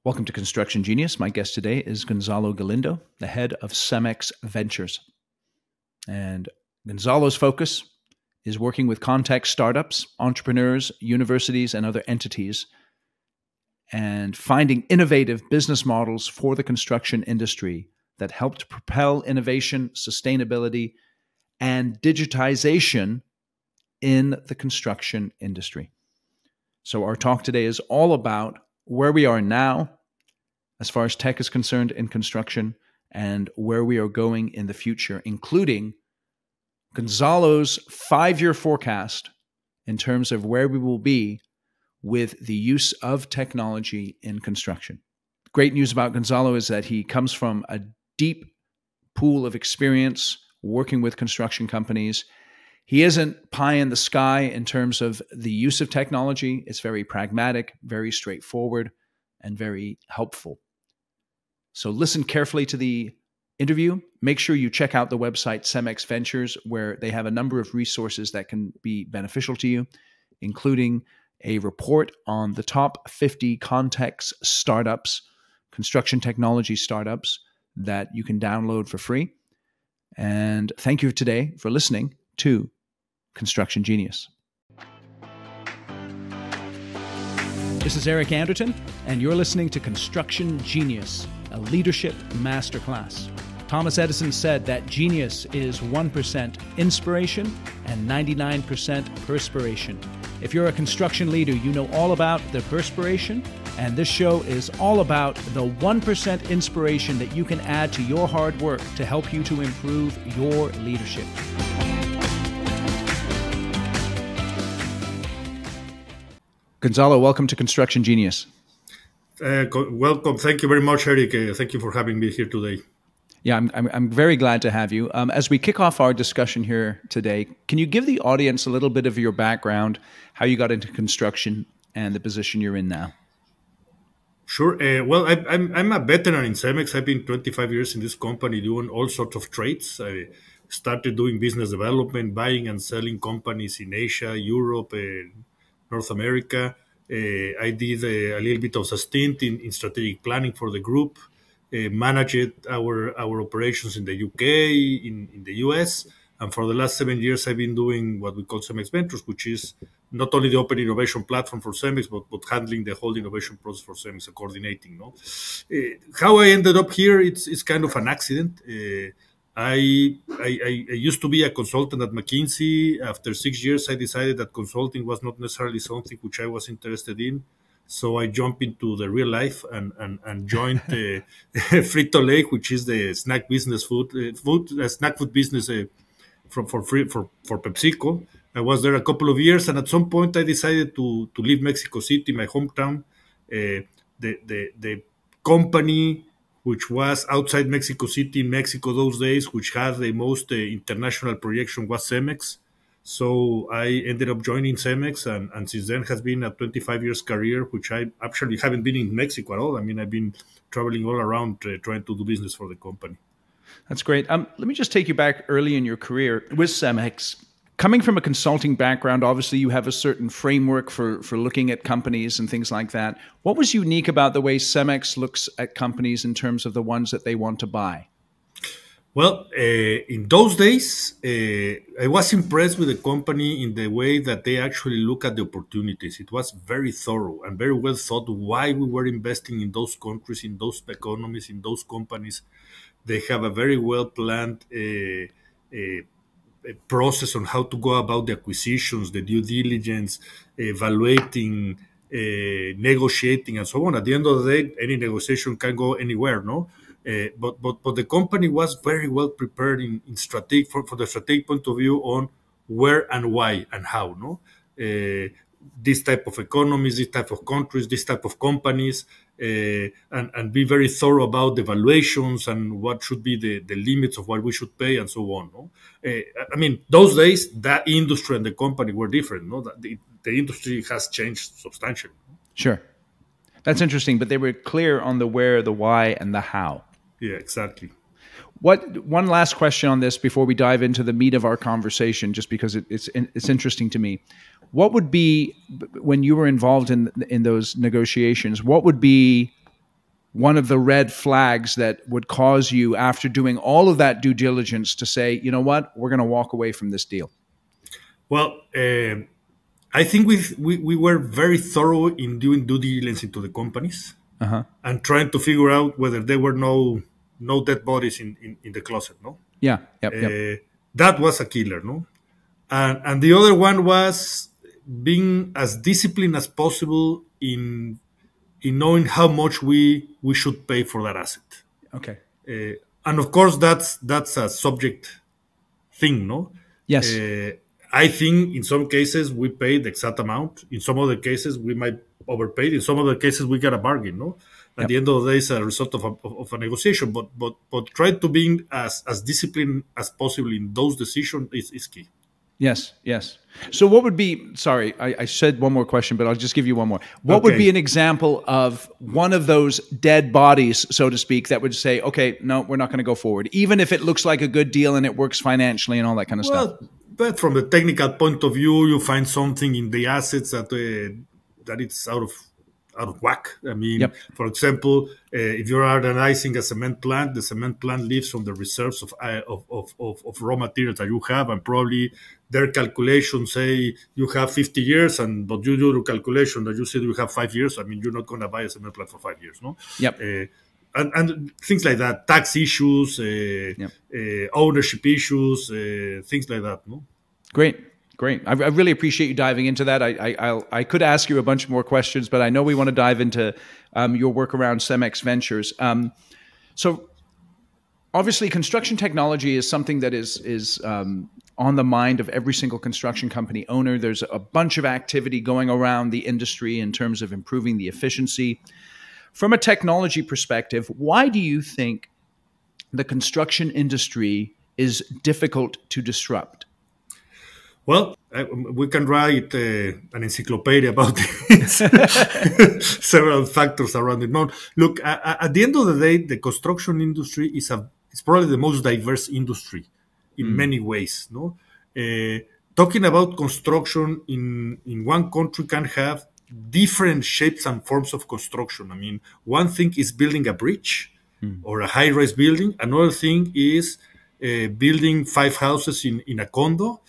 Welcome to Construction Genius. My guest today is Gonzalo Galindo, the head of SEMX Ventures. And Gonzalo's focus is working with Contech startups, entrepreneurs, universities, and other entities, and finding innovative business models for the construction industry that help to propel innovation, sustainability, and digitization in the construction industry. So our talk today is all about where we are now, as far as tech is concerned in construction, and where we are going in the future, including Gonzalo's 5-year forecast in terms of where we will be with the use of technology in construction. Great news about Gonzalo is that he comes from a deep pool of experience working with construction companies. He isn't pie in the sky in terms of the use of technology. It's very pragmatic, very straightforward, and very helpful. So listen carefully to the interview. Make sure you check out the website SEMX Ventures, where they have a number of resources that can be beneficial to you, including a report on the top 50 Contech startups, construction technology startups, that you can download for free. And thank you today for listening to Construction Genius. This is Eric Anderton, and you're listening to Construction Genius, a leadership masterclass. Thomas Edison said that genius is 1% inspiration and 99% perspiration. If you're a construction leader, you know all about the perspiration, and this show is all about the 1% inspiration that you can add to your hard work to help you to improve your leadership. Gonzalo, welcome to Construction Genius. Welcome. Thank you very much, Eric. Thank you for having me here today. Yeah, I'm very glad to have you. As we kick off our discussion here today, can you give the audience a little bit of your background, how you got into construction, and the position you're in now? Sure. Well, I'm a veteran in CEMEX. I've been 25 years in this company doing all sorts of trades. I started doing business development, buying and selling companies in Asia, Europe, North America. I did a little bit of a stint in strategic planning for the group, managed our operations in the UK, in the US, and for the last 7 years I've been doing what we call SEMX Ventures, which is not only the open innovation platform for CEMEX, but handling the whole innovation process for CEMEX and coordinating. No? How I ended up here, it's kind of an accident. I used to be a consultant at McKinsey. After 6 years, I decided that consulting was not necessarily something which I was interested in. So I jumped into the real life and joined Frito-Lay, which is the snack business snack food business for PepsiCo. I was there a couple of years, and at some point I decided to leave Mexico City, my hometown. The company which was outside Mexico City, in Mexico those days, which had the most international projection, was CEMEX. So I ended up joining CEMEX, and since then has been a 25 years career, which I actually haven't been in Mexico at all. I mean, I've been traveling all around trying to do business for the company. That's great. Let me just take you back early in your career with CEMEX. Coming from a consulting background, obviously you have a certain framework for looking at companies and things like that. What was unique about the way CEMEX looks at companies in terms of the ones that they want to buy? Well, in those days, I was impressed with the company in the way that they actually look at the opportunities. It was very thorough and very well thought why we were investing in those countries, in those economies, in those companies. They have a very well planned process on how to go about the acquisitions, the due diligence, evaluating, negotiating, and so on. At the end of the day, any negotiation can go anywhere, no? But the company was very well prepared in strategic for the strategic point of view on where and why and how, no? This type of economies, this type of countries, this type of companies, and be very thorough about the valuations and what should be the limits of what we should pay and so on. No? I mean, those days, that industry and the company were different. No? The industry has changed substantially. Sure. That's interesting, but they were clear on the where, the why, and the how. Yeah, exactly. One last question on this before we dive into the meat of our conversation, just because it's interesting to me. What would be, when you were involved in those negotiations, what would be one of the red flags that would cause you, after doing all of that due diligence, to say, you know what, we're going to walk away from this deal? Well, I think we were very thorough in doing due diligence into the companies and trying to figure out whether there were no dead bodies in the closet. No. Yeah. Yep. That was a killer. No. And the other one was being as disciplined as possible in knowing how much we should pay for that asset. Okay. And of course, that's a subject thing, no? Yes. I think in some cases we paid the exact amount. In some other cases we might overpaid. In some other cases we got a bargain, no? At the end of the day, it's a result of a negotiation. But try to be as disciplined as possible in those decisions is key. Yes. So what would be, sorry, I said one more question, but I'll just give you one more. What would be an example of one of those dead bodies, so to speak, that would say, okay, no, we're not going to go forward, even if it looks like a good deal and it works financially and all that kind of stuff? But from the technical point of view, you find something in the assets that it's out of whack. I mean, for example, if you're analyzing a cement plant, the cement plant lives from the reserves of raw materials that you have, and probably their calculations say you have 50 years, but you do the calculation that you said you have 5 years. I mean, you're not going to buy a cement plant for 5 years, no? Yep. And things like that, tax issues, ownership issues, things like that, no? Great. I really appreciate you diving into that. I could ask you a bunch more questions, but I know we want to dive into your work around SEMX Ventures. So obviously, construction technology is something that is on the mind of every single construction company owner. There's a bunch of activity going around the industry in terms of improving the efficiency. From a technology perspective, why do you think the construction industry is difficult to disrupt? Well, we can write an encyclopedia about this. Several factors around it. No, look, at the end of the day, the construction industry is probably the most diverse industry in many ways. No, talking about construction in one country can have different shapes and forms of construction. I mean, one thing is building a bridge or a high-rise building. Another thing is building 5 houses in a condo.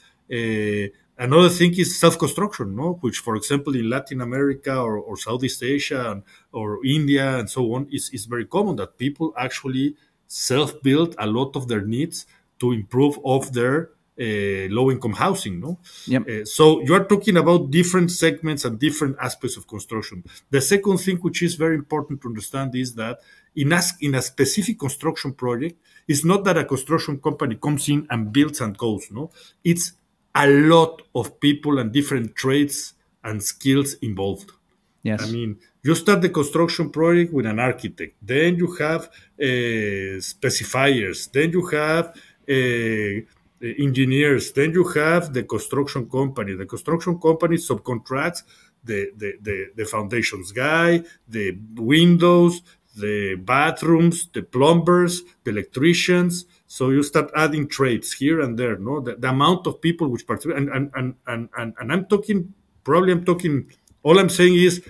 Another thing is self-construction, no? Which, for example, in Latin America or Southeast Asia or India and so on, is very common that people actually self-build a lot of their needs to improve of their low-income housing, no? Yep. So you are talking about different segments and different aspects of construction. The second thing, which is very important to understand, is that in a specific construction project, it's not that a construction company comes in and builds and goes, no? It's a lot of people and different trades and skills involved. Yes. I mean, you start the construction project with an architect, then you have specifiers, then you have engineers, then you have the construction company. The construction company subcontracts the foundations guy, the windows, the bathrooms, the plumbers, the electricians. So you start adding trades here and there, no? The amount of people which participate, and I'm talking, all I'm saying is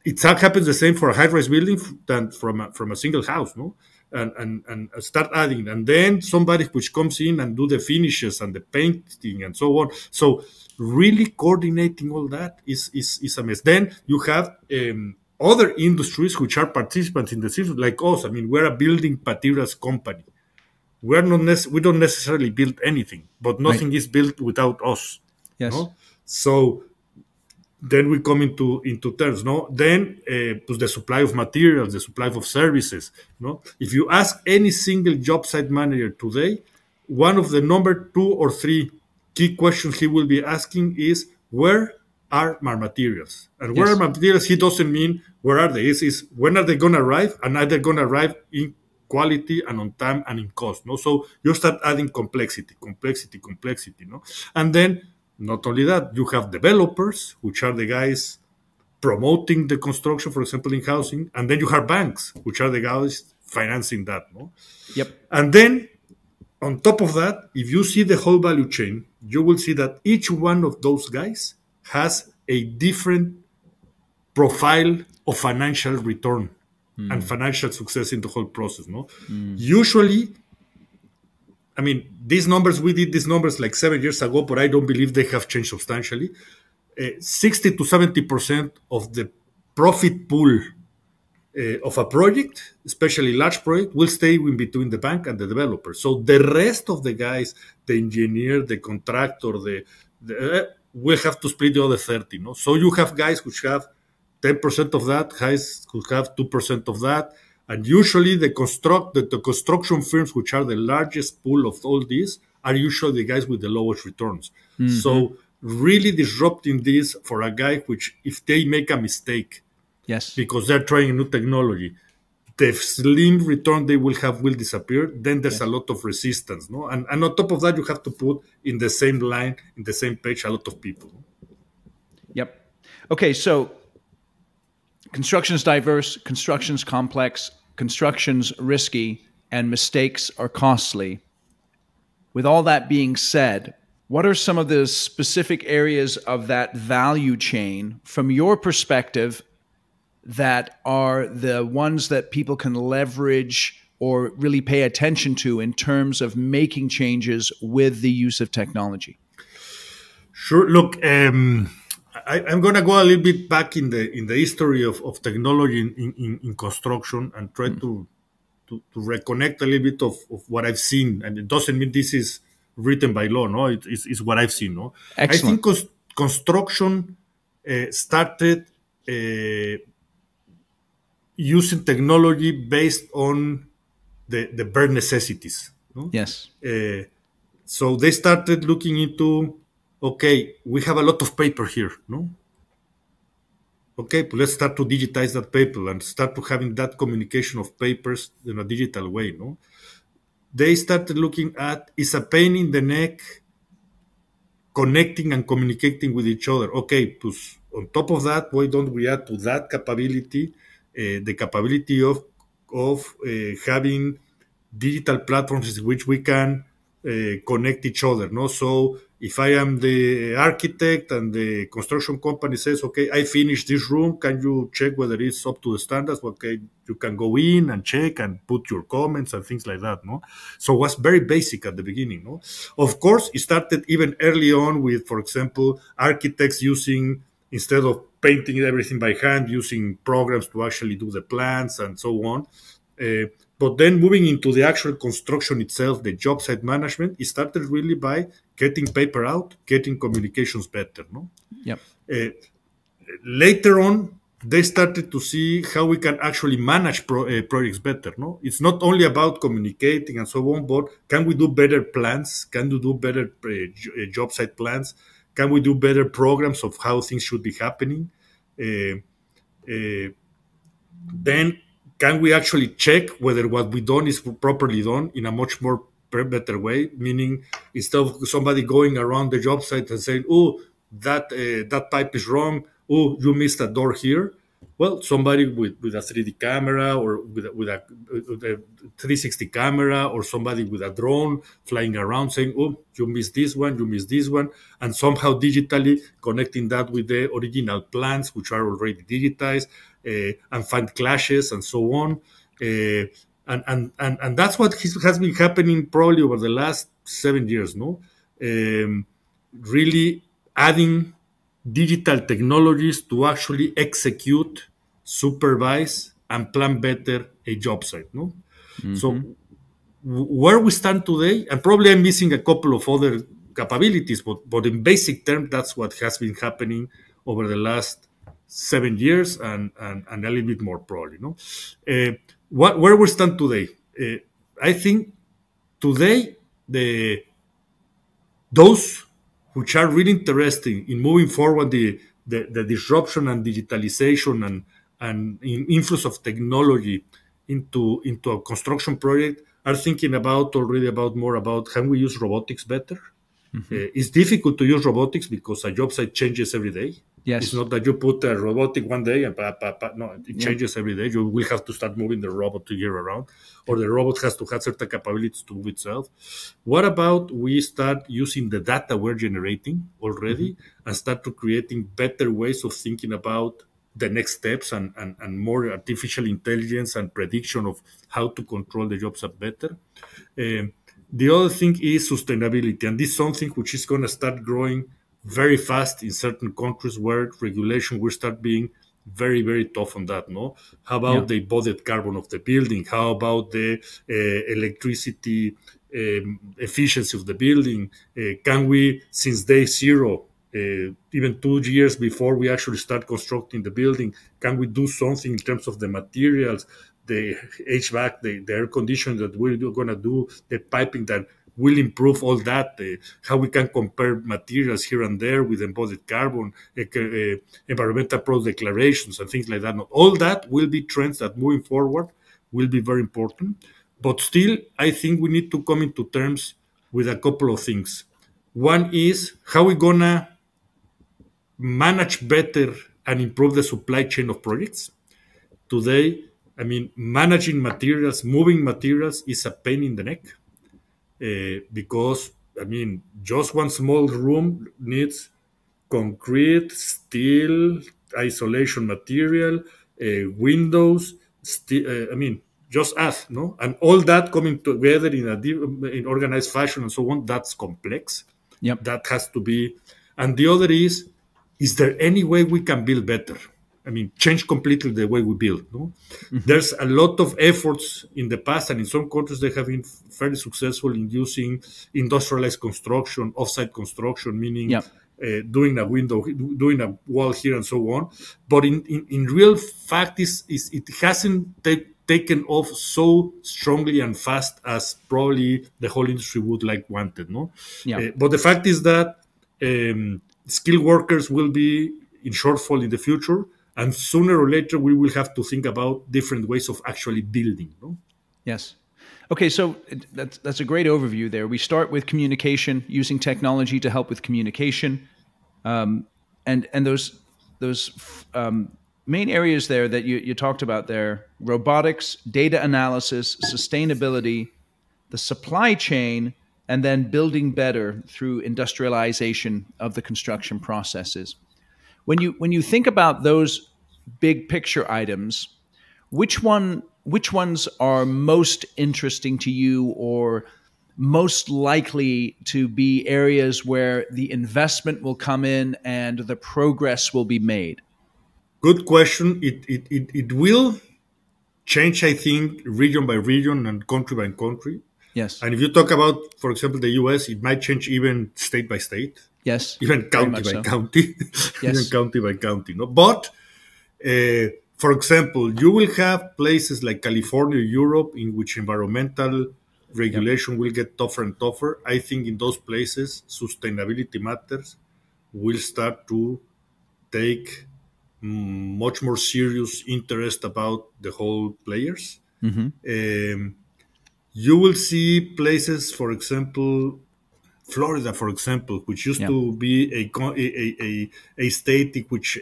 it happens the same for a high-rise building than from a single house, no? And start adding, and then somebody which comes in and do the finishes and the painting and so on. So really coordinating all that is a mess. Then you have other industries which are participants in the system, like us. I mean, we're a building materials company. We don't necessarily build anything, but nothing is built without us. Yes. No? So then we come into terms. No, then the supply of materials, the supply of services. No, if you ask any single job site manager today, one of the number 2 or 3 key questions he will be asking is, where are my materials? And where are my materials? He doesn't mean where are they. Is when are they going to arrive, and are they going to arrive in quality and on time and in cost. No, so you start adding complexity. No, and then not only that, you have developers, which are the guys promoting the construction, for example, in housing, and then you have banks, which are the guys financing that. No, yep. And then on top of that, if you see the whole value chain, you will see that each one of those guys has a different profile of financial return. and financial success in the whole process. No, Mm. usually, I mean, these numbers, we did these numbers like 7 years ago, but I don't believe they have changed substantially. 60 to 70% of the profit pool of a project, especially large project, will stay in between the bank and the developer. So the rest of the guys, the engineer, the contractor, will have to split the other 30. No? So you have guys which have 10% of that, guys who have 2% of that. And usually the construction firms, which are the largest pool of all these, are usually the guys with the lowest returns. Mm-hmm. So really disrupting this for a guy which, if they make a mistake, yes, because they're trying a new technology, the slim return they will have will disappear. Then there's a lot of resistance, no? And on top of that, you have to put in the same line, in the same page, a lot of people. Yep. Okay, so construction's diverse, construction's complex, construction's risky, and mistakes are costly. With all that being said, what are some of the specific areas of that value chain, from your perspective, that are the ones that people can leverage or really pay attention to in terms of making changes with the use of technology? Sure. Look, I'm going to go a little bit back in the history of technology in construction and try to reconnect a little bit of what I've seen. And it doesn't mean this is written by law, no? It's what I've seen, no? Excellent. I think construction started using technology based on the bare necessities. No? Yes. So they started looking into, okay, we have a lot of paper here, no? Okay, but let's start to digitize that paper and start to having that communication of papers in a digital way, no? They started looking at, is a pain in the neck connecting and communicating with each other. Okay, plus on top of that, why don't we add to that capability the capability of having digital platforms in which we can connect each other, no? So if I am the architect and the construction company says, okay, I finished this room, can you check whether it's up to the standards? Okay, you can go in and check and put your comments and things like that, no? So it was very basic at the beginning, no? Of course, it started even early on with, for example, architects using, instead of painting everything by hand, using programs to actually do the plans and so on. But then moving into the actual construction itself, the job site management, it started really by getting paper out, getting communications better. No. Yep. Later on, they started to see how we can actually manage projects better. No, it's not only about communicating and so on, but can we do better plans? Can we do better job site plans? Can we do better programs of how things should be happening? Then can we actually check whether what we done is properly done in a much more better way? Meaning, instead of somebody going around the job site and saying, "Oh, that pipe is wrong. Oh, you missed a door here." Well, somebody with a 3D camera or with a 360 camera, or somebody with a drone flying around saying, "Oh, you missed this one, you missed this one," and somehow digitally connecting that with the original plans, which are already digitized, and find clashes and so on. And that's what has been happening probably over the last 7 years, no? Really adding digital technologies to actually execute, supervise, and plan better a job site, no? Mm-hmm. So where we stand today, and probably I'm missing a couple of other capabilities, but in basic terms, that's what has been happening over the last 7 years and a little bit more probably, no? Where we stand today, I think today those which are really interested in moving forward the disruption and digitalization and influence of technology into a construction project are thinking more about can we use robotics better? Mm-hmm. It's difficult to use robotics because a job site changes every day. Yes. It's not that you put a robotic one day and no, it changes every day. You will have to start moving the robot to gear around, or the robot has to have certain capabilities to move itself. What about we start using the data we're generating already, mm-hmm. and start to creating better ways of thinking about the next steps, and more artificial intelligence and prediction of how to control the jobs up better. Um, the other thing is sustainability, and this is something which is going to start growing very fast in certain countries where regulation will start being very, very tough on that. No, how Yeah. about the embodied carbon of the building? How about the electricity efficiency of the building? Can we, since day zero, even 2 years before we actually start constructing the building, can we do something in terms of the materials, the HVAC, the air conditioning that we're going to do, the piping that will improve all that, how we can compare materials here and there with embodied carbon, environmental product declarations, and things like that. All that will be trends that moving forward will be very important. But still, I think we need to come into terms with a couple of things. One is how we gonna manage better and improve the supply chain of projects. Today, I mean, managing materials, moving materials is a pain in the neck because, I mean, just one small room needs concrete, steel, isolation material, windows, I mean, just us, no? And all that coming together in organized fashion and so on, that's complex. Yep. That has to be. And the other is there any way we can build better? I mean, change completely the way we build. No? There's a lot of efforts in the past, and in some countries they have been fairly successful in using industrialized construction, offsite construction, meaning Yep. doing a window, doing a wall here, and so on. But in real fact, is it hasn't taken off so strongly and fast as probably the whole industry would like wanted. No, Yeah. but the fact is that skilled workers will be in shortfall in the future, and sooner or later we will have to think about different ways of actually building. No? Yes. Okay, so that's a great overview there. We start with communication, using technology to help with communication, and those main areas there that you talked about there: robotics, data analysis, sustainability, the supply chain, and then building better through industrialization of the construction processes. When you think about those big picture items, which ones are most interesting to you or most likely to be areas where the investment will come in and the progress will be made? Good question. It will change, I think, region by region and country by country. Yes. And if you talk about, for example, the US, it might change even state by state, Yes. even Very county much by so. county, even Yes. county by county. No? But for example, you will have places like California, Europe, in which environmental Yep. regulation will get tougher and tougher. I think in those places, sustainability matters will start to take much more serious interest about the whole players. Mm-hmm. You will see places, for example, Florida, for example, which used Yeah. to be a state in which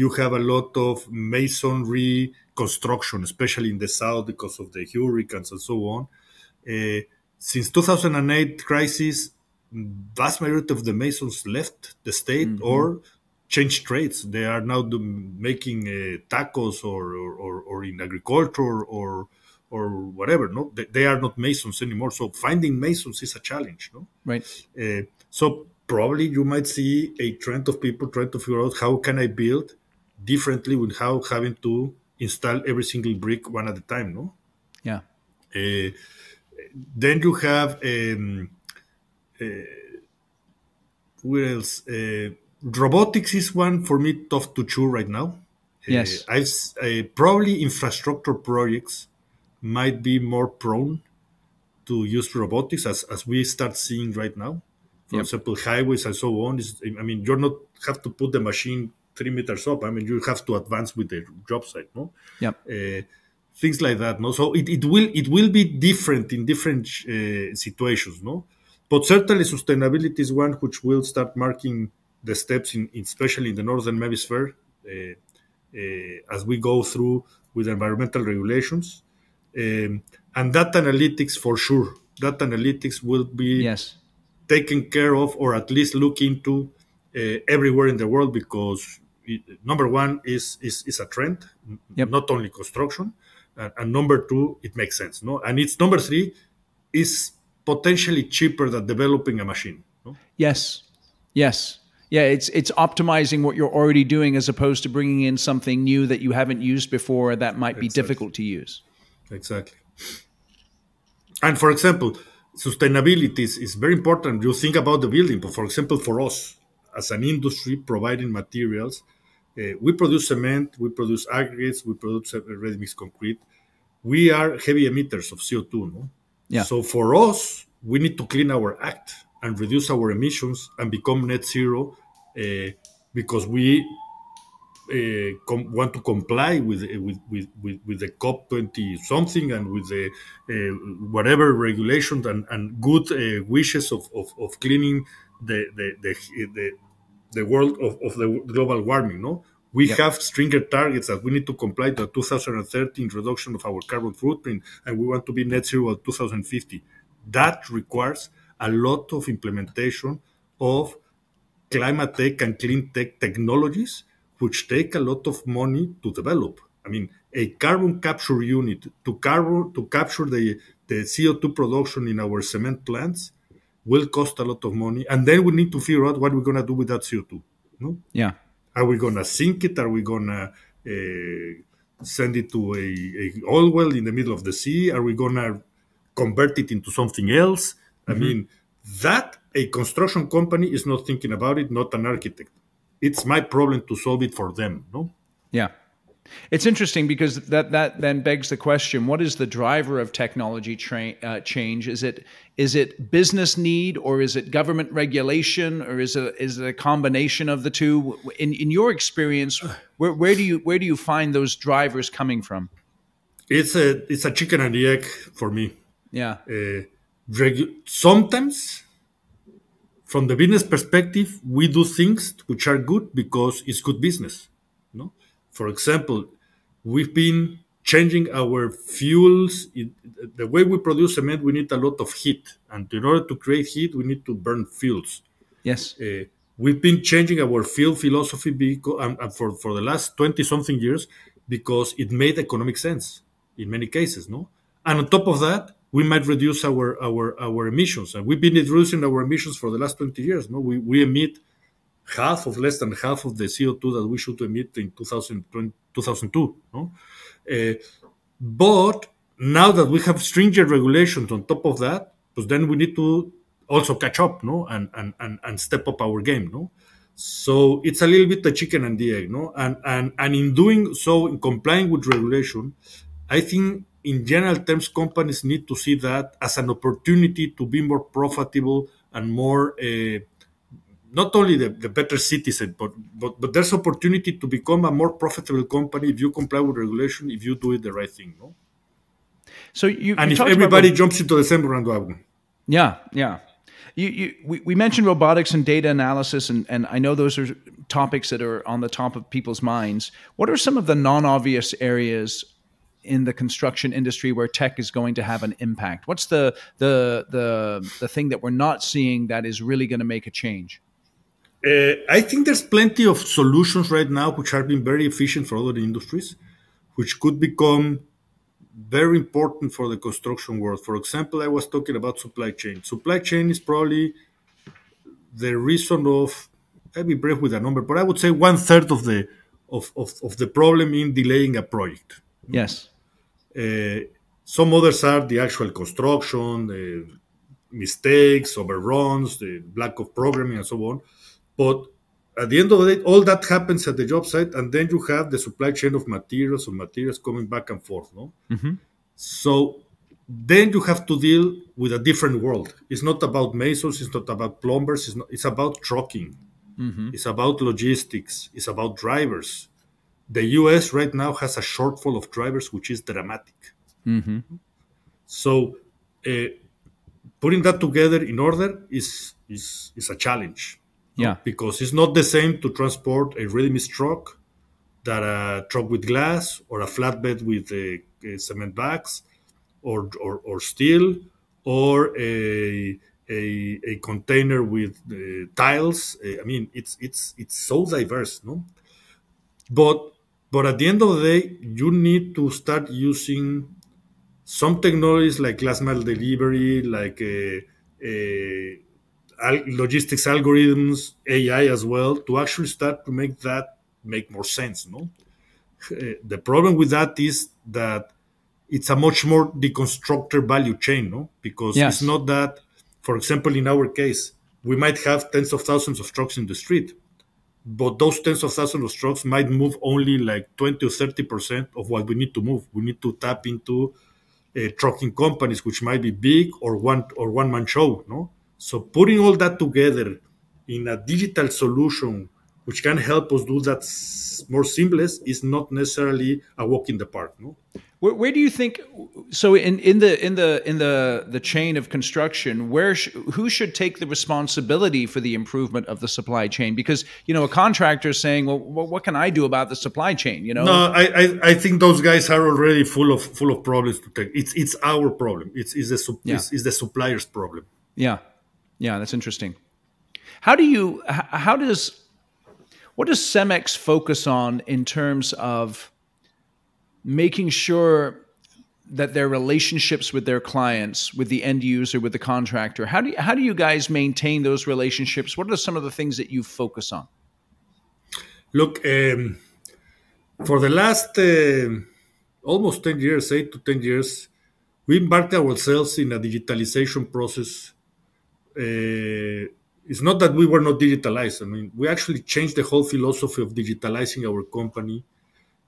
you have a lot of masonry construction, especially in the south because of the hurricanes and so on. Uh, since 2008 crisis, vast majority of the masons left the state Mm-hmm. or changed trades. They are now making tacos or in agriculture or whatever. No, they are not masons anymore. So finding masons is a challenge. No, Right. so probably you might see a trend of people trying to figure out how can I build differently without having to install every single brick one at a time. No, Yeah. uh, then you have what else? Robotics is one for me tough to chew right now. Yes. Probably infrastructure projects might be more prone to use robotics as we start seeing right now. For Yep. example, highways and so on. I mean, you're not have to put the machine 3 meters up. I mean, you have to advance with the job site, no? Yep. Things like that, no. So it will be different in different situations, no. But certainly, sustainability is one which will start marking the steps especially in the northern hemisphere, as we go through with environmental regulations. And data analytics for sure. Data analytics will be Yes. taken care of or at least look into everywhere in the world because number one is a trend, Yep. not only construction, and number two, it makes sense, no? And it's number three is potentially cheaper than developing a machine, no? Yes. Yes. Yeah, it's optimizing what you're already doing as opposed to bringing in something new that you haven't used before that might be Exactly, difficult to use. exactly. And for example, sustainability is very important. You think about the building, but for example, for us as an industry providing materials, we produce cement, we produce aggregates, we produce ready mix concrete. We are heavy emitters of CO2. No? Yeah. So for us, we need to clean our act and reduce our emissions and become net zero because we want to comply with the COP 20 something and with the whatever regulations and good wishes of cleaning the world of the global warming. No, we Yep. have stringent targets that we need to comply to 2013 reduction of our carbon footprint, and we want to be net zero at 2050. That requires a lot of implementation of climate tech and clean tech technologies, which take a lot of money to develop. I mean, a carbon capture unit to capture the CO2 production in our cement plants will cost a lot of money, and then we need to figure out what we're going to do with that CO2. No? Yeah. Are we going to sink it? Are we going to send it to a oil well in the middle of the sea? Are we going to convert it into something else? I mean, that a construction company is not thinking about it, not an architect. It's my problem to solve it for them. No. Yeah. It's interesting because that then begs the question: what is the driver of technology change? Is it business need, or is it government regulation, or is it a combination of the two? In your experience, where do you find those drivers coming from? It's a chicken and the egg for me. Yeah. Sometimes, from the business perspective, we do things which are good because it's good business. No, for example, we've been changing our fuels. The way we produce cement, we need a lot of heat, and in order to create heat, we need to burn fuels. Yes. We've been changing our fuel philosophy for the last 20 something years because it made economic sense in many cases, no? And on top of that, we might reduce our emissions. And we've been reducing our emissions for the last 20 years, no? We emit less than half of the CO2 that we should emit in 2002, no? But now that we have stringent regulations on top of that, pues then we need to also catch up, no, and step up our game, no. So it's a little bit the chicken and the egg, no, and in doing so, in complying with regulation, I think in general terms, companies need to see that as an opportunity to be more profitable and more. Not only the better citizen, but there's opportunity to become a more profitable company if you comply with regulation, if you do it the right thing, no? So and you if talked everybody about, jumps into the same bandwagon. yeah, yeah. We mentioned robotics and data analysis, and I know those are topics that are on the top of people's minds. What are some of the non-obvious areas in the construction industry where tech is going to have an impact? What's the thing that we're not seeing that is really going to make a change? I think there's plenty of solutions right now which are being very efficient for other industries, which could become very important for the construction world. For example, I was talking about supply chain. Supply chain is probably the reason of, I'll be brief with a number, but I would say 1/3 of the problem in delaying a project. Yes. Some others are the actual construction, the mistakes, overruns, the lack of programming, and so on. But at the end of the day, all that happens at the job site, and then you have the supply chain of materials coming back and forth. No, so then you have to deal with a different world. It's not about masons, it's not about plumbers, it's about trucking, it's about logistics, it's about drivers. The US right now has a shortfall of drivers, which is dramatic. So putting that together in order is a challenge. Yeah. Because it's not the same to transport a ready-mix truck that a truck with glass or a flatbed with cement bags or steel or a container with tiles. I mean, it's so diverse, no? But at the end of the day, you need to start using some technologies like last mile delivery, like logistics algorithms, AI as well, to actually start to make that make more sense. No, the problem with that is that it's a much more deconstructed value chain, no, because it's Yes. not that. For example, in our case, we might have tens of thousands of trucks in the street, but those tens of thousands of trucks might move only like 20 or 30% of what we need to move. We need to tap into trucking companies, which might be big or one man show. No, so putting all that together in a digital solution which can help us do that more seamless is not necessarily a walk in the park. No, Where do you think? So in the chain of construction, who should take the responsibility for the improvement of the supply chain? Because a contractor is saying, "Well, what can I do about the supply chain?" no, I think those guys are already full of problems to take. It's our problem. Yeah, It's the supplier's problem. yeah, yeah. That's interesting. How does what does Cemex focus on in terms of making sure that their relationships with their clients, with the end user, with the contractor, how do you guys maintain those relationships? What are some of the things that you focus on? Look, for the last almost 10 years, 8 to 10 years, we embarked ourselves in a digitalization process. It's not that we were not digitalized. I mean, we actually changed the whole philosophy of digitalizing our company.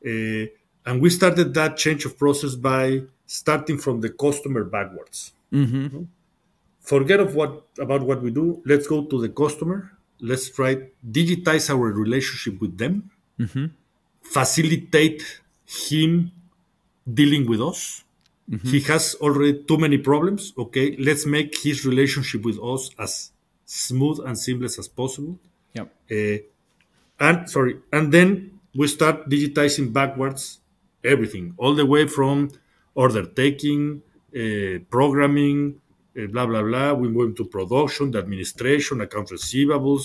Uh, and we started that change of process by starting from the customer backwards. Mm-hmm. Forget about what we do. Let's go to the customer. Let's try digitize our relationship with them, Mm-hmm. facilitate him dealing with us. Mm-hmm. He has already too many problems. Okay, let's make his relationship with us as smooth and seamless as possible. Yep. Uh, and then we start digitizing backwards everything, all the way from order taking, programming, blah blah blah. We move to production, the administration, account receivables,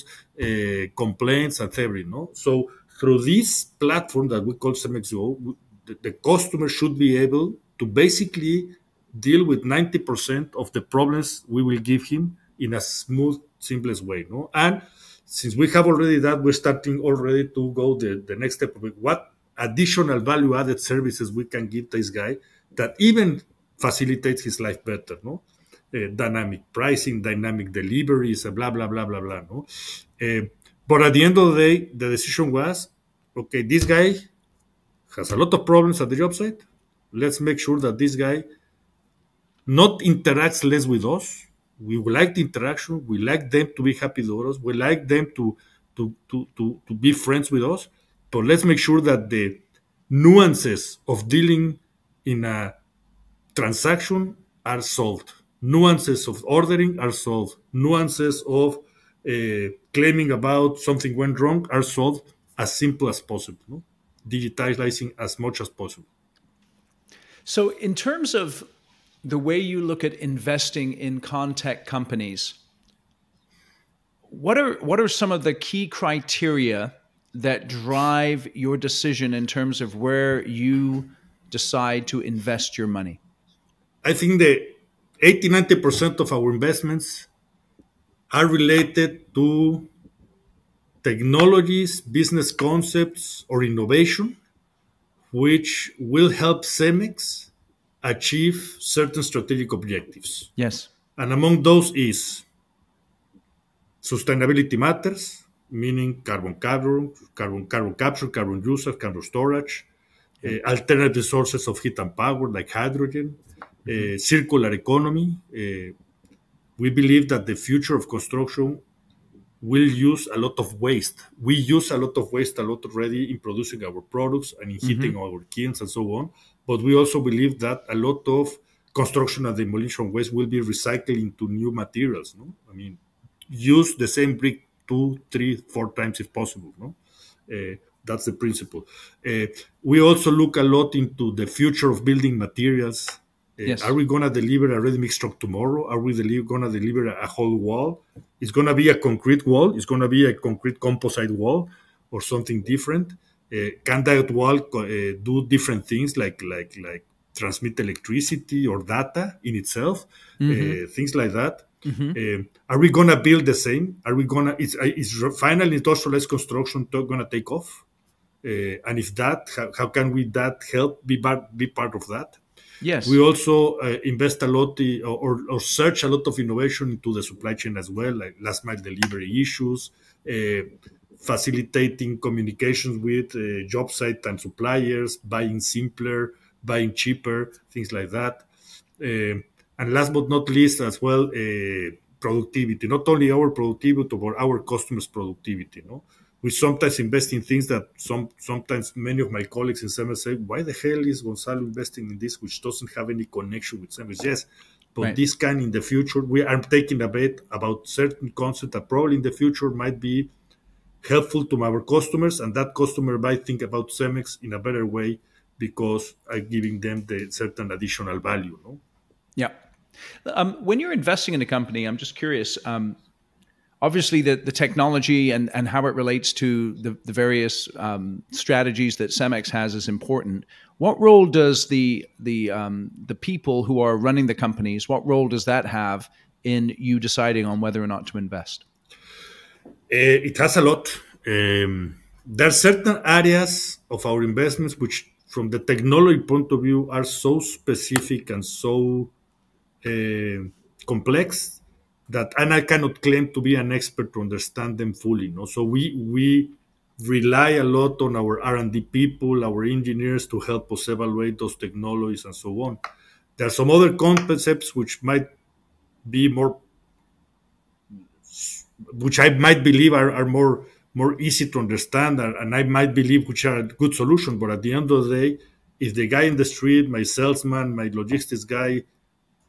complaints, and everything. No, so through this platform that we call SEMX Go, the customer should be able to basically deal with 90% of the problems we will give him in a smooth, seamless way. No, and since we have already that, we're starting already to go the next step of it. What additional value added services we can give this guy that even facilitates his life better, no? Dynamic pricing, dynamic deliveries, blah, blah, blah, blah, blah, no? But at the end of the day, the decision was, okay, this guy has a lot of problems at the job site. Let's make sure that this guy not interacts less with us. We like the interaction. We like them to be happy with us. We like them to be friends with us. But let's make sure that the nuances of dealing in a transaction are solved. Nuances of ordering are solved. Nuances of claiming about something went wrong are solved as simple as possible. No? Digitalizing as much as possible. So, in terms of the way you look at investing in Contech companies, what are some of the key criteria that drive your decision in terms of where you decide to invest your money? I think the 80-90% of our investments are related to technologies, business concepts, or innovation, which will help Cemex achieve certain strategic objectives. Yes. And among those is sustainability matters, meaning carbon capture, carbon usage, carbon storage, alternative sources of heat and power like hydrogen, circular economy. We believe that the future of construction will use a lot of waste. We use a lot of waste a lot already in producing our products and in heating our kilns and so on. But we also believe that a lot of construction and demolition waste will be recycled into new materials. No? I mean, use the same brick 2, 3, 4 times if possible. No? That's the principle. We also look a lot into the future of building materials. Yes. Are we going to deliver a ready-mix truck tomorrow? Are we going to deliver a whole wall? It's going to be a concrete wall. It's going to be a concrete composite wall or something different. Can that wall do different things like transmit electricity or data in itself? Things like that. Are we gonna build the same? Are we gonna? Is finally industrialized construction gonna take off? And if that, how can we that help be part of that? We Yes. also invest a lot or search a lot of innovation into the supply chain as well, like last mile delivery issues, facilitating communications with job site and suppliers, buying simpler, buying cheaper, things like that. And last but not least, as well, productivity. Not only our productivity, but our customers' productivity. No, we sometimes invest in things that sometimes many of my colleagues in Cemex say, "Why the hell is Gonzalo investing in this, which doesn't have any connection with Cemex?" Yes, but Right. this can in the future. We are taking a bet about certain concept that probably in the future might be helpful to our customers, and that customer might think about Cemex in a better way because I'm giving them the certain additional value. No? Yeah. When you're investing in a company, I'm just curious. Obviously, the technology and how it relates to the various strategies that Cemex has is important. What role does the people who are running the companies? What role does that have in you deciding on whether or not to invest? It has a lot. There are certain areas of our investments which, from the technology point of view, are so specific and so complex that, and I cannot claim to be an expert to understand them fully. No, so we rely a lot on our R&D people, our engineers, to help us evaluate those technologies and so on. There are some other concepts which might be more, which I might believe are more easy to understand, and I might believe which are a good solution. But at the end of the day, if the guy in the street, my salesman, my logistics guy,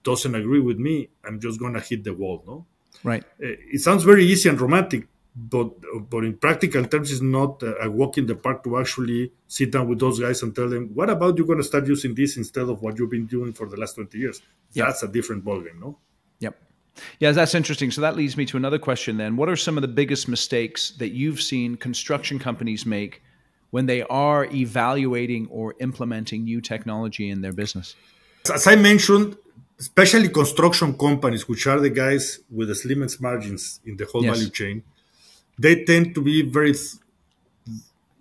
doesn't agree with me, I'm just gonna hit the wall. No, Right. it sounds very easy and romantic, but in practical terms, it's not a walk in the park to actually sit down with those guys and tell them, what about you going to start using this instead of what you've been doing for the last 20 years? Yep. That's a different ballgame, no? Yep. Yeah, that's interesting. So that leads me to another question then. What are some of the biggest mistakes that you've seen construction companies make when they are evaluating or implementing new technology in their business? As I mentioned, especially construction companies, which are the guys with the slimmest margins in the whole value chain, they tend to be very,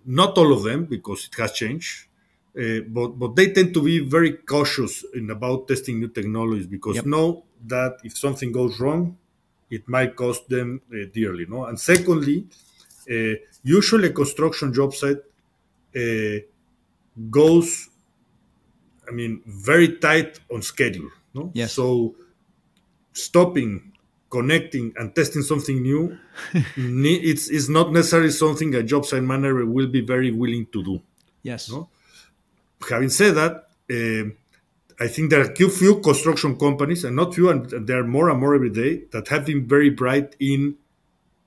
not all of them, because it has changed, but they tend to be very cautious about testing new technologies because know that if something goes wrong, it might cost them dearly. No, and secondly, usually a construction job site goes, I mean, very tight on schedule. No, so stopping, connecting, and testing something new, it's not necessarily something a job site manager will be very willing to do. Yes. No? Having said that, I think there are few construction companies, and not few, and there are more and more every day, that have been very bright in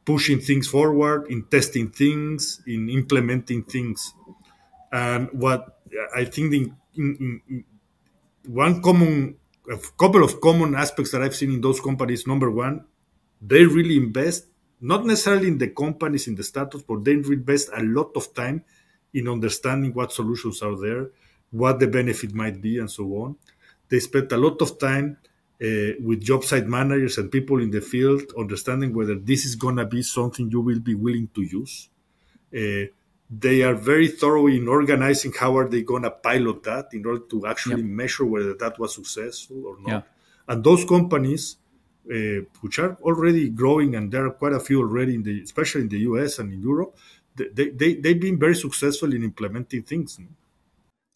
pushing things forward, in testing things, in implementing things. And what I think a couple of common aspects that I've seen in those companies, number one, they really invest, not necessarily in the companies, in the startups, but they invest a lot of time in understanding what solutions are there, what the benefit might be, and so on. They spend a lot of time with job site managers and people in the field, understanding whether this is going to be something you will be willing to use. They are very thorough in organizing how are they going to pilot that in order to actually measure whether that was successful or not. And those companies, which are already growing, and there are quite a few already, especially in the US and in Europe, they've been very successful in implementing things.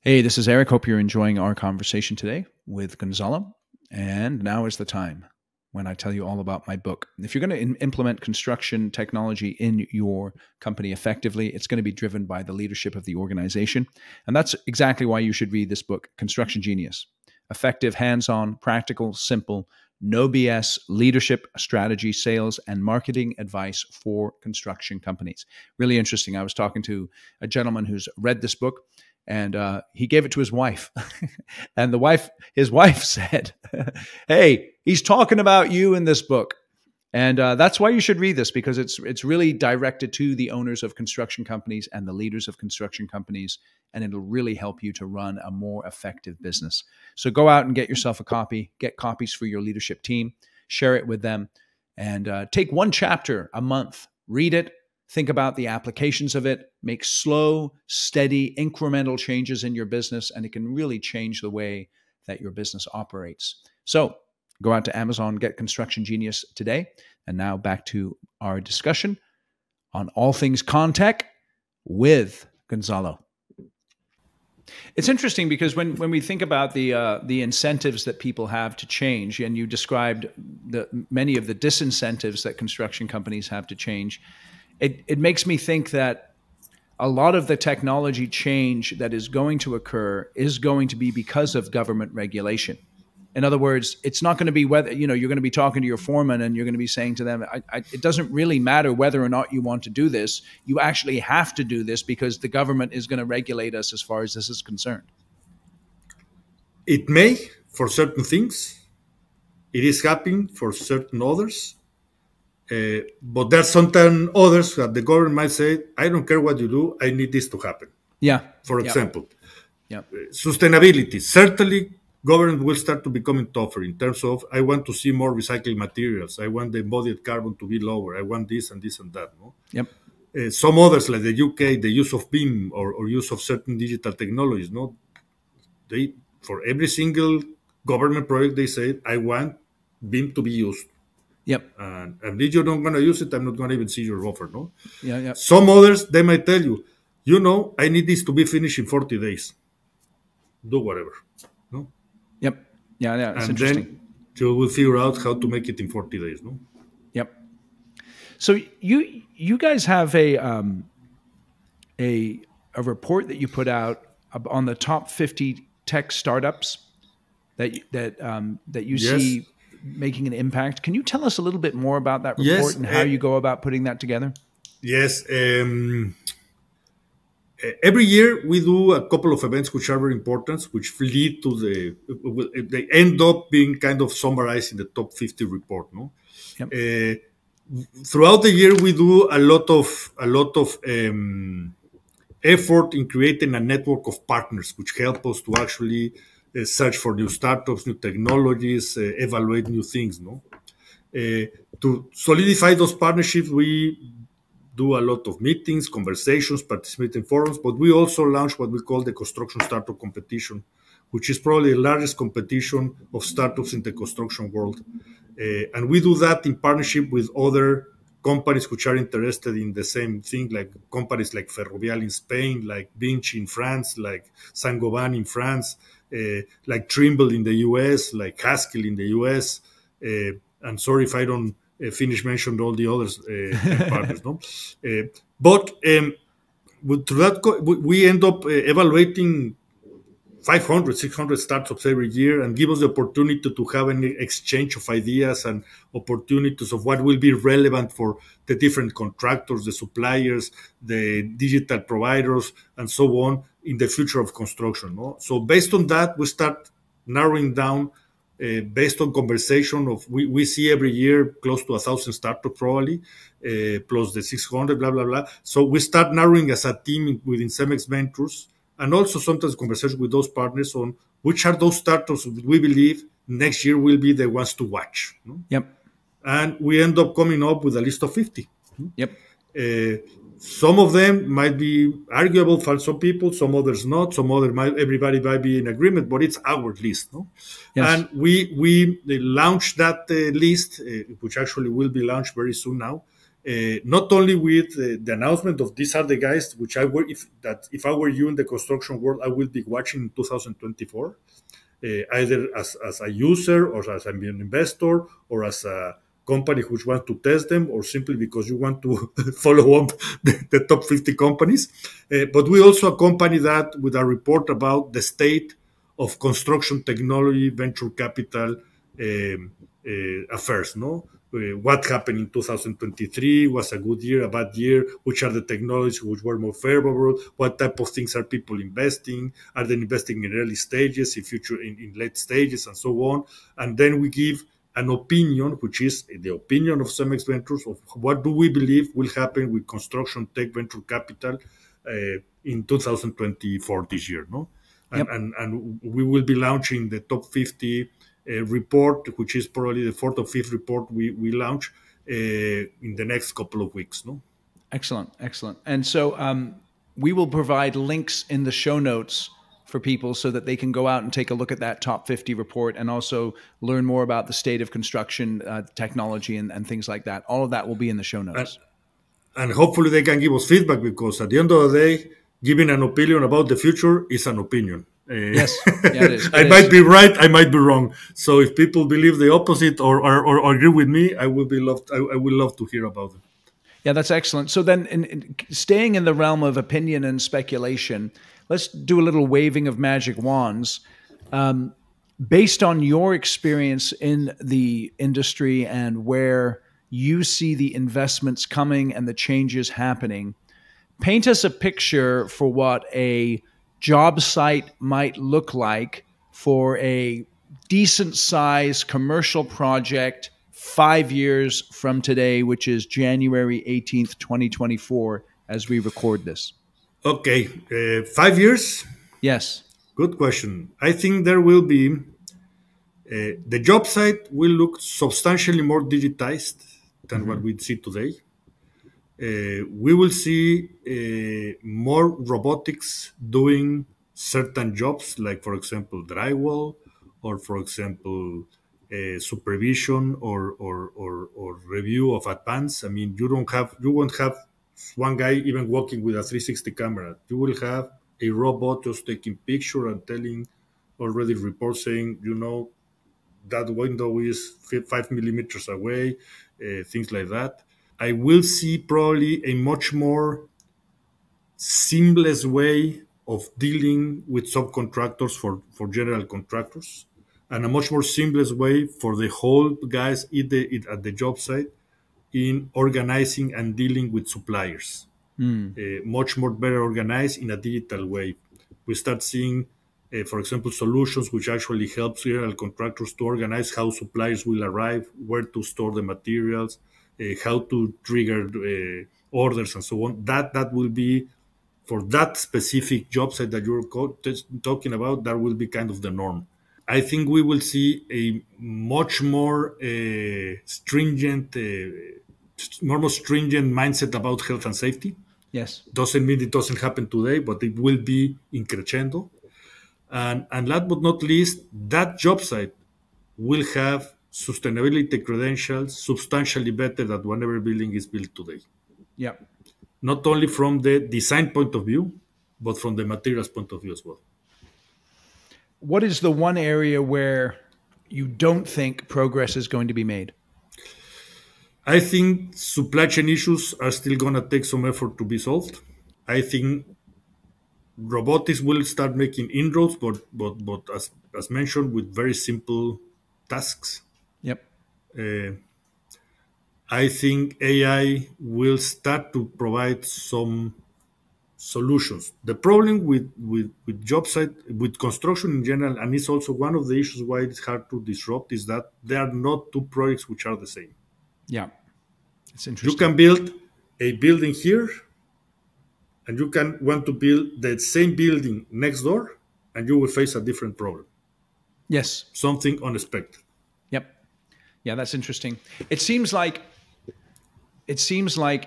Hey, this is Eric. Hope you're enjoying our conversation today with Gonzalo. And now is the time when I tell you all about my book. If you're going to implement construction technology in your company effectively, it's going to be driven by the leadership of the organization. And that's exactly why you should read this book, Construction Genius. Effective, hands-on, practical, simple, no BS leadership, strategy, sales, and marketing advice for construction companies. Really interesting. I was talking to a gentleman who's read this book, and he gave it to his wife. And his wife said, hey, he's talking about you in this book. And that's why you should read this, because it's really directed to the owners of construction companies and the leaders of construction companies, and it'll really help you to run a more effective business. So go out and get yourself a copy, get copies for your leadership team, share it with them, and take one chapter a month, read it, think about the applications of it, make slow, steady, incremental changes in your business, and it can really change the way that your business operates. So go out to Amazon, get Construction Genius today. And now back to our discussion on all things Contech with Gonzalo. It's interesting because when we think about the incentives that people have to change, and you described many of the disincentives that construction companies have to change, it makes me think that a lot of the technology change that is going to occur is going to be because of government regulation. In other words, it's not going to be whether, you're going to be talking to your foreman and you're going to be saying to them, it doesn't really matter whether or not you want to do this. You actually have to do this because the government is going to regulate us as far as this is concerned. It may for certain things. It is happening for certain others. But there's sometimes others that the government might say, I don't care what you do, I need this to happen. Yeah. For example, yeah. Sustainability. Certainly, government will start to becoming tougher in terms of, I want to see more recycled materials. I want the embodied carbon to be lower. I want this and this and that. No? Yep. Some others, like the UK, the use of BIM or use of certain digital technologies. No, they for every single government project, they say, I want BIM to be used. Yep. And if you're not going to use it, I'm not going to even see your offer. No. Yeah. Yeah. Some others, they might tell you, I need this to be finished in 40 days. Do whatever. No. Yep. Yeah. Yeah. It's and interesting. Then you will figure out how to make it in 40 days. No. Yep. So you guys have a report that you put out on the top 50 tech startups that you Yes. see making an impact. Can you tell us a little bit more about that report Yes, and how you go about putting that together? Yes. Every year we do a couple of events which are very important, which lead to they end up being kind of summarized in the top 50 report. No. Yep. Throughout the year we do a lot of effort in creating a network of partners which help us to actually search for new startups, new technologies, evaluate new things. No, to solidify those partnerships, we do a lot of meetings, conversations, participate in forums, but we also launch what we call the Construction Startup Competition, which is probably the largest competition of startups in the construction world. And we do that in partnership with other companies which are interested in the same thing, like companies like Ferrovial in Spain, like Vinci in France, like Saint-Gobain in France, like Trimble in the US, like Haskell in the US. And sorry if I don't finish mentioning all the others partners. No? But through that, we end up evaluating 500, 600 startups every year and give us the opportunity to have an exchange of ideas and opportunities of what will be relevant for the different contractors, the suppliers, the digital providers, and so on in the future of construction. No? So based on that, we start narrowing down based on conversation of, we see every year close to 1,000 startups probably, plus the 600, blah, blah, blah. So we start narrowing as a team within CEMEX Ventures, and also sometimes conversation with those partners on which are those startups we believe next year will be the ones to watch. No? Yep. And we end up coming up with a list of 50. Yep. Some of them might be arguable for some people, some others not. Some other everybody might be in agreement, but it's our list. No? Yes. And we launched that list, which actually will be launched very soon now. Not only with the announcement of these are the guys which I were, if I were you in the construction world, I will be watching in 2024, either as a user or as an investor or as a company which wants to test them, or simply because you want to follow up the top 50 companies. But we also accompany that with a report about the state of construction technology, venture capital affairs, no? What happened in 2023, was a good year, a bad year, which are the technologies which were more favorable, what type of things are people investing, are they investing in early stages, in late stages, and so on. And then we give an opinion, which is the opinion of Cemex Ventures, of what do we believe will happen with construction tech venture capital in 2024 this year. No, Yep. and we will be launching the top 50 report, which is probably the fourth or fifth report we launch in the next couple of weeks. No. Excellent, excellent. And so we will provide links in the show notes for people so that they can go out and take a look at that top 50 report and also learn more about the state of construction technology and things like that. All of that will be in the show notes. And hopefully they can give us feedback, because at the end of the day, giving an opinion about the future is an opinion. Yes, yeah, it is. I might be right, I might be wrong. So if people believe the opposite or agree with me, I will love to hear about it. Yeah, that's excellent. So then, in staying in the realm of opinion and speculation, let's do a little waving of magic wands. Based on your experience in the industry and where you see the investments coming and the changes happening, paint us a picture for what a job site might look like for a decent size commercial project 5 years from today, which is January 18th, 2024, as we record this. Okay, 5 years? Yes. Good question. I think there will be, the job site will look substantially more digitized than what we see today. We will see more robotics doing certain jobs, like, for example, drywall, or, for example, supervision or review of advance. I mean, you won't have one guy even working with a 360 camera. You will have a robot just taking picture and telling already report saying, that window is 5 millimeters away, things like that. I will see probably a much more seamless way of dealing with subcontractors for general contractors, and a much more seamless way for the whole guys at the job site in organizing and dealing with suppliers. Much more better organized in a digital way. We start seeing, for example, solutions which actually help general contractors to organize how suppliers will arrive, where to store the materials, how to trigger orders, and so on. That will be, for that specific job site that you're talking about, that will be kind of the norm. I think we will see a much more stringent mindset about health and safety. Yes. Doesn't mean it doesn't happen today, but it will be in crescendo. And last but not least, that job site will have sustainability credentials substantially better than whatever building is built today. Yeah. Not only from the design point of view, but from the materials point of view as well. What is the one area where you don't think progress is going to be made? I think supply chain issues are still going to take some effort to be solved. I think robotics will start making inroads, but as mentioned, with very simple tasks. Yep. I think AI will start to provide some solutions. The problem with job site, with construction in general, and it's also one of the issues why it's hard to disrupt, is that there are not two projects which are the same. Yeah, it's interesting. You can build a building here, and you can want to build the same building next door, and you will face a different problem. Yes. Something unexpected. Yep. Yeah, that's interesting. It seems like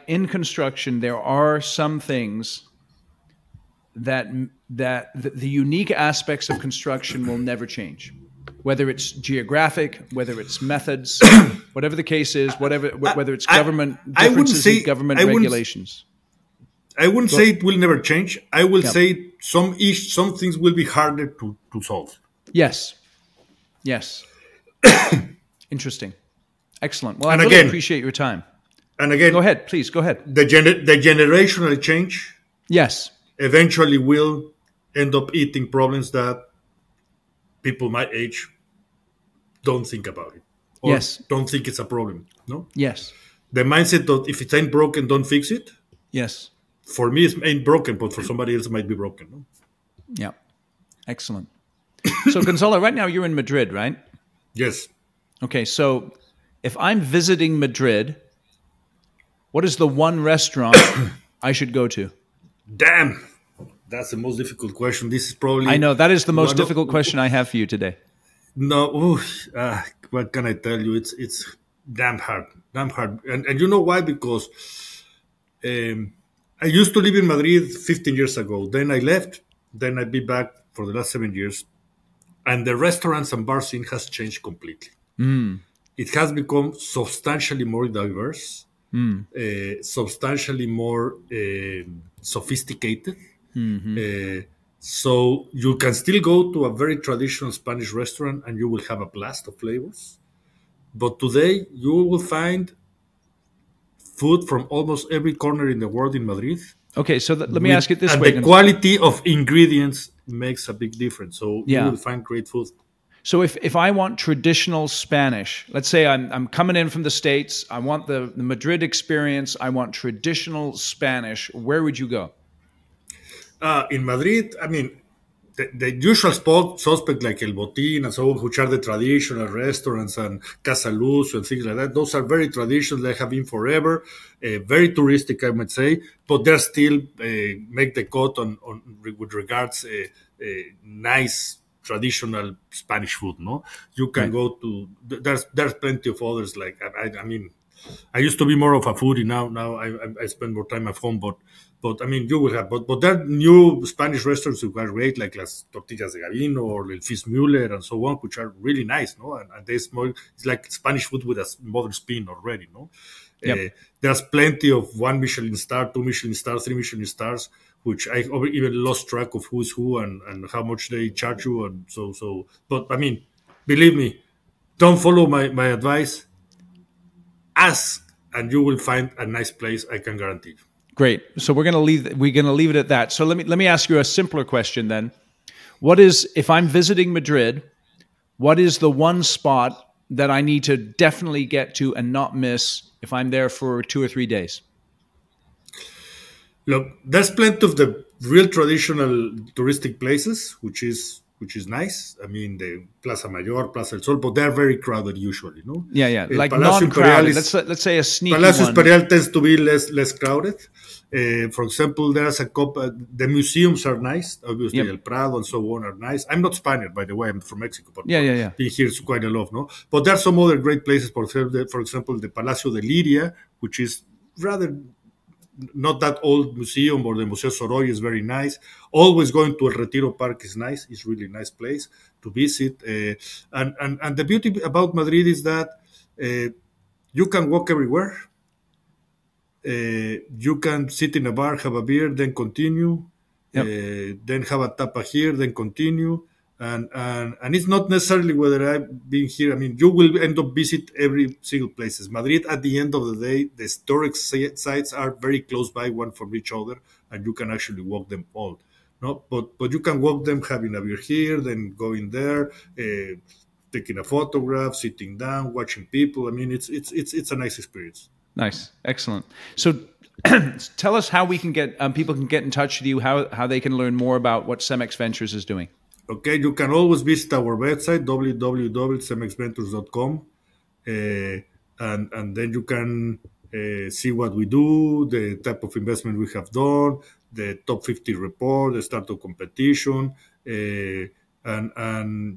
in construction there are some things that the unique aspects of construction will never change, whether it's geographic, whether it's methods, whatever the case is, whether it's government differences in government regulations. I wouldn't say it will never change. I will say some things will be harder to solve. Yes. Yes. Interesting. Excellent. Well, I really appreciate your time. And again, go ahead, please. Go ahead. The generational change, yes, eventually will end up eating problems that people my age don't think about it, or don't think it's a problem. No. Yes. The mindset that if it ain't broken, don't fix it. Yes. For me, it ain't broken, but for somebody else, it might be broken. No? Yeah. Excellent. So, Gonzalo, right now you're in Madrid, right? Yes. Okay, so if I'm visiting Madrid, what is the one restaurant I should go to? Damn, that's the most difficult question. This is I probably know that is the most one of difficult question I have for you today. no. Ooh, what can I tell you? It's damn hard. And you know why? Because um, I used to live in Madrid 15 years ago. Then I left. Then I've been back for the last 7 years, and the restaurants and bar scene has changed completely. Mm, It has become substantially more diverse, mm, substantially more sophisticated. hmm. So you can still go to a very traditional Spanish restaurant and you will have a blast of flavors. But today you will find food from almost every corner in the world in Madrid. Okay, so let me ask it this And way. the quality of ingredients makes a big difference. So you Yeah. will find great food. So if I want traditional Spanish, let's say I'm coming in from the States, I want the Madrid experience, I want traditional Spanish, where would you go? In Madrid, I mean, the usual suspect like El Botín and so on, which are the traditional restaurants and Casa Luz and things like that, those are very traditional. They have been forever, very touristic, I might say, but they're still make the cut with regards nice traditional Spanish food. No, you can Right. go to there's plenty of others. Like I mean, I used to be more of a foodie. Now I spend more time at home, but I mean, you will have, but there are new Spanish restaurants who are great, like Las Tortillas de Gabino or El Fish Mueller and so on, which are really nice, no? And they small, it's like Spanish food with a modern spin already, no? Yep. There's plenty of 1 Michelin star, 2 Michelin stars, 3 Michelin stars, which I even lost track of who's who and how much they charge you, and so. But I mean, believe me, don't follow my advice. Ask, and you will find a nice place. I can guarantee you. Great. So we're gonna leave it at that. So let me ask you a simpler question then. What is, if I'm visiting Madrid, what is the one spot that I need to definitely get to and not miss if I'm there for 2 or 3 days? Look, there's plenty of the real traditional touristic places, which is nice. I mean, the Plaza Mayor, Plaza del Sol, but they're very crowded usually, no? Yeah. Like Palacio non-crowded. Imperial Let's say a sneaky Palacio one. Imperial tends to be less crowded. For example, there's a couple. The museums are nice. Obviously, Yep. El Prado and so on are nice. I'm not Spaniard, by the way. I'm from Mexico, but Yeah. been here is quite a lot, no? But there are some other great places. For example, the Palacio de Liria, which is rather not that old museum, or the Museo Soroy is very nice. Always going to El Retiro Park is nice. It's really a nice place to visit. And the beauty about Madrid is that you can walk everywhere. You can sit in a bar, have a beer, then continue, Yep. then have a tapa here, then continue. And it's not necessarily whether I've been here. I mean, you will end up visit every single places. Madrid, at the end of the day, the historic sites are very close by, one from each other, and you can actually walk them all. No, but you can walk them having a beer here, then going there, taking a photograph, sitting down, watching people. I mean, it's a nice experience. Nice. Excellent. So tell us how we can get people can get in touch with you, how they can learn more about what SEMX Ventures is doing. Okay, you can always visit our website, www.cemexventures.com, and then you can see what we do, the type of investment we have done, the top 50 report, the startup competition, and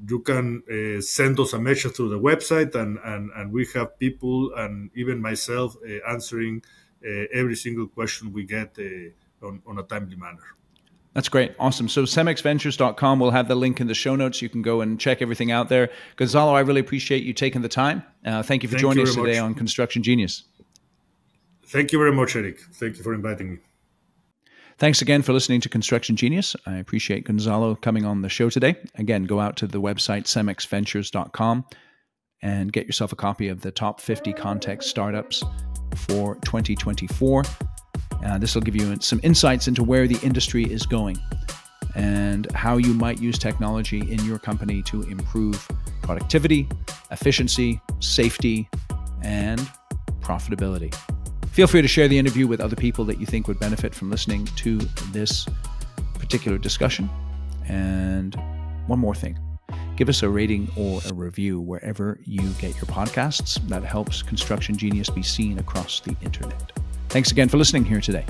you can send us a message through the website, and we have people, and even myself, answering every single question we get on a timely manner. That's great. Awesome. So cemexventures.com, we'll have the link in the show notes. You can go and check everything out there. Gonzalo, I really appreciate you taking the time. Thank you for joining us today on Construction Genius. Thank you very much, Eric. Thank you for inviting me. Thanks again for listening to Construction Genius. I appreciate Gonzalo coming on the show today. Again, go out to the website cemexventures.com and get yourself a copy of the top 50 Contech startups for 2024. This will give you some insights into where the industry is going and how you might use technology in your company to improve productivity, efficiency, safety, and profitability. Feel free to share the interview with other people that you think would benefit from listening to this particular discussion. And one more thing. Give us a rating or a review wherever you get your podcasts. That helps Construction Genius be seen across the internet. Thanks again for listening here today.